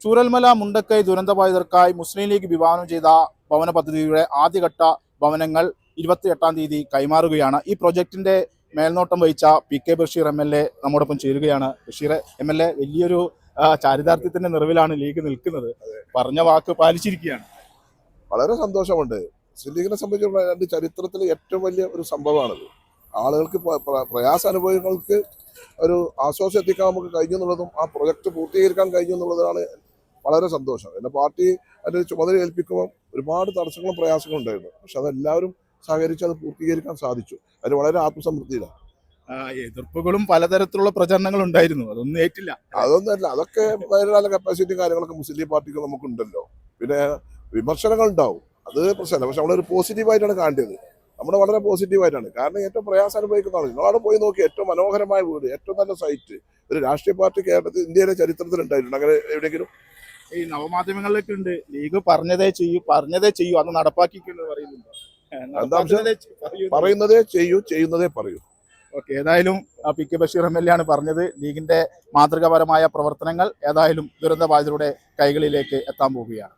ചൂരൽമല മുണ്ടക്കൈ ദുരന്തബാധിതർക്കായി മുസ്ലിം league വിഭാവനം ചെയ്ത ഭവന പദ്ധതിയുടെ ആദ്യഘട്ട ഭവനങ്ങൾ 28-ാം തീയതി കൈമാറുകയാണ്. ഈ പ്രൊജക്ടിന്റെ മേൽനോട്ടം വഹിച്ച PK ബഷീർ MLA നമ്മോടൊപ്പം ചേരുകയാണ്. ബഷീർ MLA വലിയൊരു ചാരിതാർത്ഥ്യത്തിന്റെ നിറവിലാണ് ലീഗ് നിൽക്കുന്നത്. പറഞ്ഞ വാക്ക് പാലിച്ചിരിക്കുകയാണ്. വളരെ സന്തോഷമുണ്ട്. മുസ്ലിം ലീഗിനെ സംബന്ധിച്ച് ചരിത്രത്തിലെ ഏറ്റവും വലിയ ഒരു സംഭവമാണത്. ആളുകൾക്ക് പ്രയാസ അനുഭവങ്ങൾക്ക് ഒരു ആശ്വാസം എത്തിക്കാൻ നമുക്ക് കഴിഞ്ഞു എന്നുള്ളതും ആ പ്രൊജക്ട് പൂർത്തീകരിക്കാൻ കഴിഞ്ഞു എന്നുള്ളതാണ് വളരെ സന്തോഷം. എൻ്റെ പാർട്ടി അതിൻ്റെ ചുമതല ഏൽപ്പിക്കുമ്പോൾ ഒരുപാട് തടസ്സങ്ങളും പ്രയാസങ്ങളും ഉണ്ടായിരുന്നു. പക്ഷെ അതെല്ലാവരും സഹകരിച്ച് അത് പൂർത്തീകരിക്കാൻ സാധിച്ചു. അതിന് വളരെ ആത്മസംതൃപ്തിയിലാണ്. എതിർപ്പുകളും പലതരത്തിലുള്ള പ്രചരണങ്ങളും ഉണ്ടായിരുന്നു, അതൊന്നും ഏറ്റില്ല. അതൊന്നുമല്ല, അതൊക്കെ നേരിടാനുള്ള കപ്പാസിറ്റി കാര്യങ്ങളൊക്കെ മുസ്ലിം പാർട്ടിക്ക് നമുക്കുണ്ടല്ലോ. പിന്നെ വിമർശനങ്ങൾ ഉണ്ടാവും, അത് പ്രശ്നമല്ല. പക്ഷെ നമ്മളൊരു പോസിറ്റീവായിട്ടാണ് കാണേണ്ടത്. നമ്മുടെ വളരെ പോസിറ്റീവായിട്ടാണ്. കാരണം ഏറ്റവും പ്രയാസം അനുഭവിക്കുന്ന ആൾ നിങ്ങളവിടെ പോയി നോക്കി, ഏറ്റവും മനോഹരമായ വീട്, ഏറ്റവും നല്ല സൈറ്റ് ഒരു രാഷ്ട്രീയ പാർട്ടി കേരളത്തിൽ ഇന്ത്യയിലെ ചരിത്രത്തിൽ ഉണ്ടായിട്ടുണ്ട് അങ്ങനെ എവിടെയെങ്കിലും? ഈ നവമാധ്യമങ്ങളിലൊക്കെ ഉണ്ട് ലീഗ് പറഞ്ഞതേ ചെയ്യൂ അത് നടപ്പാക്കിക്കുന്നു പറയുന്നുണ്ട്. പറയുന്നതേ ചെയ്യൂ, ചെയ്യുന്നതേ പറയൂ. ഓക്കെ, ഏതായാലും PK ബഷീർ MLA ആണ് പറഞ്ഞത്. ലീഗിന്റെ മാതൃകാപരമായ പ്രവർത്തനങ്ങൾ ഏതായാലും ദുരന്തബാധിതരുടെ കൈകളിലേക്ക് എത്താൻ പോവുകയാണ്.